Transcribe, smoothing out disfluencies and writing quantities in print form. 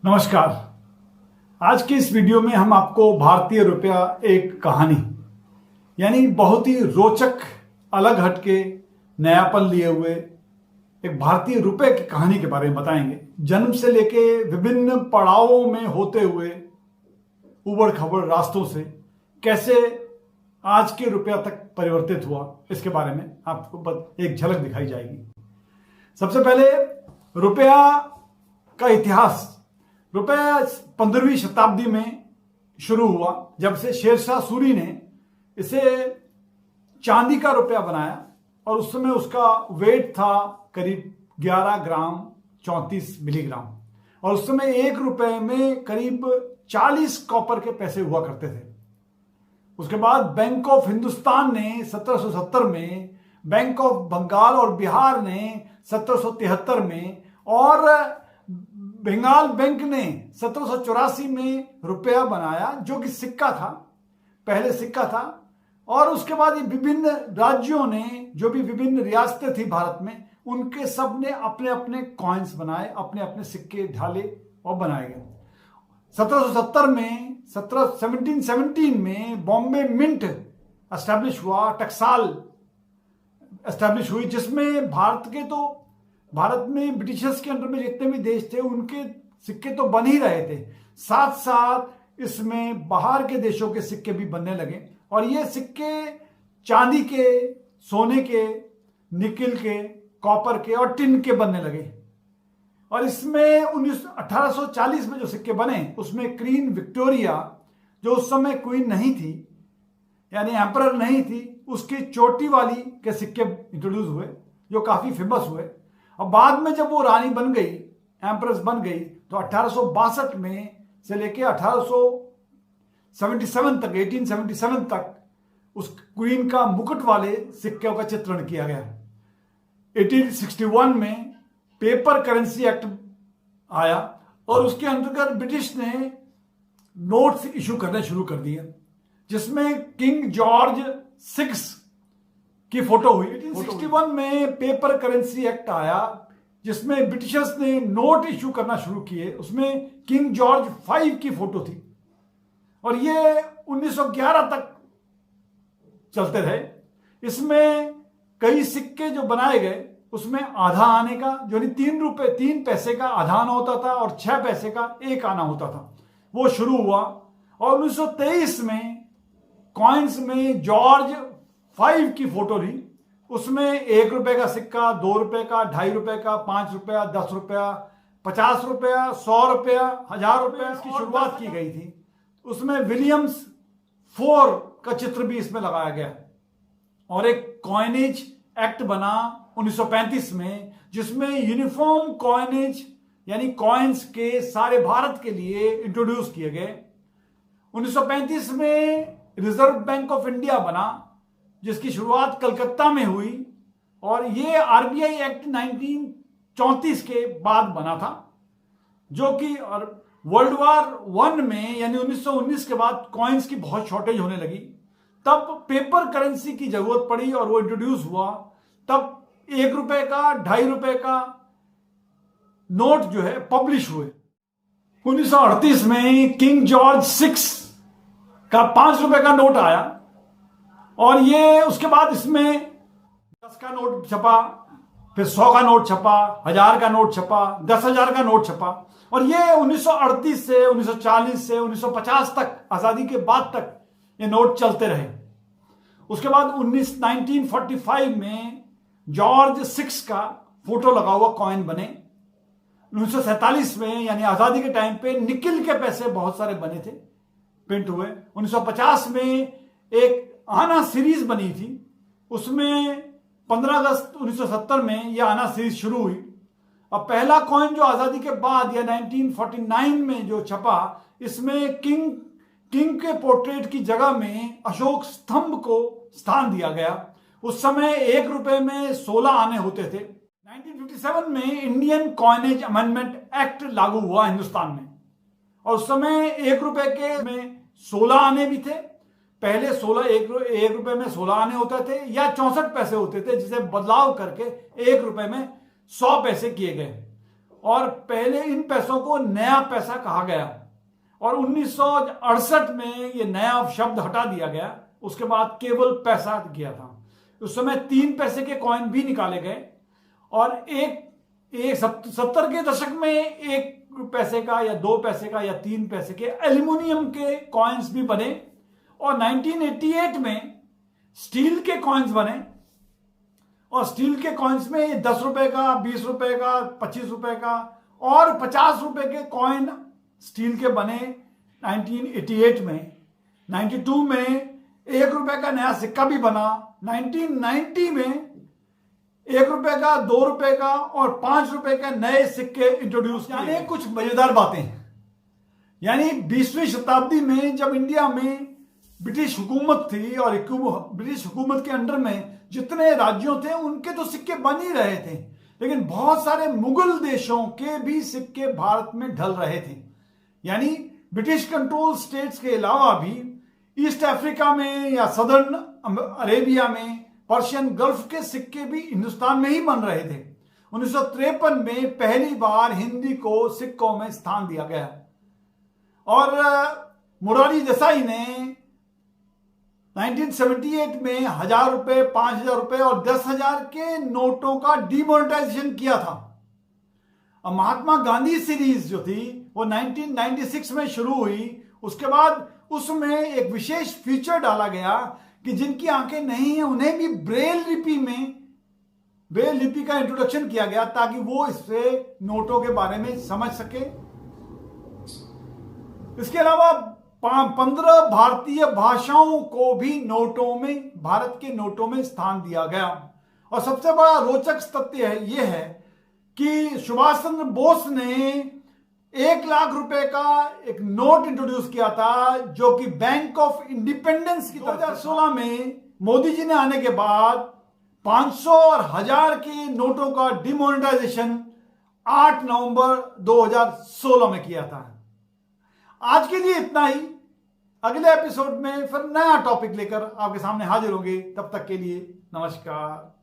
नमस्कार। आज की इस वीडियो में हम आपको भारतीय रुपया एक कहानी यानी बहुत ही रोचक, अलग हटके, नयापन लिए हुए एक भारतीय रुपए की कहानी के बारे में बताएंगे। जन्म से लेके विभिन्न पड़ावों में होते हुए उबड़ खबड़ रास्तों से कैसे आज के रुपया तक परिवर्तित हुआ, इसके बारे में आपको एक झलक दिखाई जाएगी। सबसे पहले रुपया का इतिहास। रुपया 15वीं शताब्दी में शुरू हुआ, जब से शेरशाह सूरी ने इसे चांदी का रुपया बनाया और उस समय उसका वेट था करीब 11 ग्राम 34 मिलीग्राम और उस समय 1 रुपए में करीब 40 कॉपर के पैसे हुआ करते थे। उसके बाद बैंक ऑफ हिंदुस्तान ने 1770 में, बैंक ऑफ बंगाल और बिहार ने 1773 में और बंगाल बैंक ने 1784 में रुपया बनाया, जो कि सिक्का था, पहले सिक्का था। और उसके बाद ये विभिन्न राज्यों ने, जो भी विभिन्न रियासतें थी भारत में, उनके सब ने अपने अपने कॉइन्स बनाए, अपने अपने सिक्के ढाले और बनाए गए। 1770 में 1717 में बॉम्बे मिंट एस्टैब्लिश हुआ, टकसाल एस्टैब्लिश हुई, जिसमें भारत में ब्रिटिशर्स के अंडर में जितने भी देश थे उनके सिक्के तो बन ही रहे थे, साथ साथ इसमें बाहर के देशों के सिक्के भी बनने लगे। और ये सिक्के चांदी के, सोने के, निकिल के, कॉपर के और टिन के बनने लगे। और इसमें 1840 में जो सिक्के बने उसमें क्वीन विक्टोरिया, जो उस समय क्वीन नहीं थी यानी एम्परर नहीं थी, उसकी चोटी वाली के सिक्के इंट्रोड्यूस हुए, जो काफी फेमस हुए। और बाद में जब वो रानी बन गई, एम्प्रेस बन गई, तो 1862 में से लेके 1877 तक, 1877 तक उस क्वीन का मुकुट वाले सिक्कों का चित्रण किया गया। 1861 में पेपर करेंसी एक्ट आया और उसके अंतर्गत ब्रिटिश ने नोट्स इशू करने शुरू कर दिए, जिसमें किंग जॉर्ज 6 की फोटो हुई। 1861 में पेपर करेंसी एक्ट आया, जिसमें ब्रिटिशर्स ने नोट इशू करना शुरू किए। उसमें किंग जॉर्ज 5 की फोटो थी और ये 1911 तक चलते रहे। इसमें कई सिक्के जो बनाए गए, उसमें आधा आने का, जो 3 पैसे का आधा आना होता था और 6 पैसे का 1 आना होता था, वो शुरू हुआ। और 1923 में कॉइन्स में जॉर्ज 5 की फोटो ली। उसमें 1 रुपए का सिक्का, 2 रुपए का, 2.5 रुपए का, 5 रुपया, 10 रुपया, 50 रुपया, 100 रुपया, 1000 रुपया, इसकी शुरुआत की गई थी। उसमें विलियम्स 4 का चित्र भी इसमें लगाया गया। और एक कॉइनेज एक्ट बना 1935 में, जिसमें यूनिफॉर्म कॉइनेज यानी कॉइन्स के सारे भारत के लिए इंट्रोड्यूस किए गए। 1935 में रिजर्व बैंक ऑफ इंडिया बना, जिसकी शुरुआत कलकत्ता में हुई और ये आरबीआई एक्ट 1934 के बाद बना था, जो कि और वर्ल्ड वार 1 में यानी 1919 के बाद कॉइन्स की बहुत शॉर्टेज होने लगी। तब पेपर करेंसी की जरूरत पड़ी और वो इंट्रोड्यूस हुआ। तब 1 रुपए का, 2.5 रुपए का नोट जो है पब्लिश हुए। 1938 में किंग जॉर्ज 6 का 5 रुपए का नोट आया और ये उसके बाद इसमें 10 का नोट छपा, फिर 100 का नोट छपा, 1000 का नोट छपा, 10,000 का नोट छपा। और ये 1938 से 1940 से 1950 तक, आजादी के बाद तक ये नोट चलते रहे। उसके बाद 1945 में जॉर्ज 6 का फोटो लगा हुआ कॉइन बने। 1947 में यानी आजादी के टाइम पे निकिल के पैसे बहुत सारे बने थे, प्रिंट हुए। 1950 में एक आना सीरीज बनी थी, उसमें 15 अगस्त 1970 में यह आना सीरीज शुरू हुई। और पहला कॉइन जो आजादी के बाद या 1949 में जो छपा, इसमें किंग के पोर्ट्रेट की जगह में अशोक स्तंभ को स्थान दिया गया। उस समय 1 रुपए में 16 आने होते थे। 1957 में इंडियन कॉइनेज अमेंडमेंट एक्ट लागू हुआ हिंदुस्तान में और उस समय 1 रुपए के में 16 आने भी थे। पहले 1 रुपए में 16 आने होते थे या 64 पैसे होते थे, जिसे बदलाव करके 1 रुपए में 100 पैसे किए गए। और पहले इन पैसों को नया पैसा कहा गया और 1968 में ये नया शब्द हटा दिया गया। उसके बाद केवल पैसा किया था। उस समय 3 पैसे के कॉइन भी निकाले गए और एक 70 के दशक में 1 पैसे का या 2 पैसे का या 3 पैसे के एल्यूमिनियम के कॉइन्स भी बने और 1988 में स्टील के कॉइन्स बने और स्टील के कॉइन्स में 10 रुपए का, 20 रुपए का, 25 रुपए का और 50 रुपए के कॉइन स्टील के बने 1988 में। 92 में 1 रुपए का नया सिक्का भी बना। 1990 में 1 रुपए का, 2 रुपए का और 5 रुपए के नए सिक्के इंट्रोड्यूस किए। यानी कुछ मजेदार बातें, यानी 20वीं शताब्दी में जब इंडिया में ब्रिटिश हुकूमत थी और ब्रिटिश हुकूमत के अंडर में जितने राज्यों थे उनके तो सिक्के बन ही रहे थे, लेकिन बहुत सारे मुगल देशों के भी सिक्के भारत में ढल रहे थे। यानी ब्रिटिश कंट्रोल स्टेट्स के अलावा भी ईस्ट अफ्रीका में या सदर्न अरेबिया में पर्शियन गल्फ के सिक्के भी हिंदुस्तान में ही बन रहे थे। 1953 में पहली बार हिंदी को सिक्कों में स्थान दिया गया और मोरारजी देसाई ने 1978 में 1000 रुपए, 5000 रुपए और 10,000 के नोटों का डिमोनेटाइजेशन किया था। और महात्मा गांधी सीरीज जो थी वो 1996 में शुरू हुई। उसके बाद उसमें एक विशेष फीचर डाला गया कि जिनकी आंखें नहीं है उन्हें भी ब्रेल लिपि का इंट्रोडक्शन किया गया ताकि वो इससे नोटों के बारे में समझ सके। इसके अलावा 15 भारतीय भाषाओं को भी नोटों में, भारत के नोटों में स्थान दिया गया। और सबसे बड़ा रोचक तथ्य यह है कि सुभाष चंद्र बोस ने 1 लाख रुपए का एक नोट इंट्रोड्यूस किया था जो कि बैंक ऑफ इंडिपेंडेंस की 2016 में मोदी जी ने आने के बाद 500 और 1000 के नोटों का डिमोनेटाइजेशन 8 नवंबर 2016 में किया था। आज के लिए इतना ही। अगले एपिसोड में फिर नया टॉपिक लेकर आपके सामने हाजिर होंगे। तब तक के लिए नमस्कार।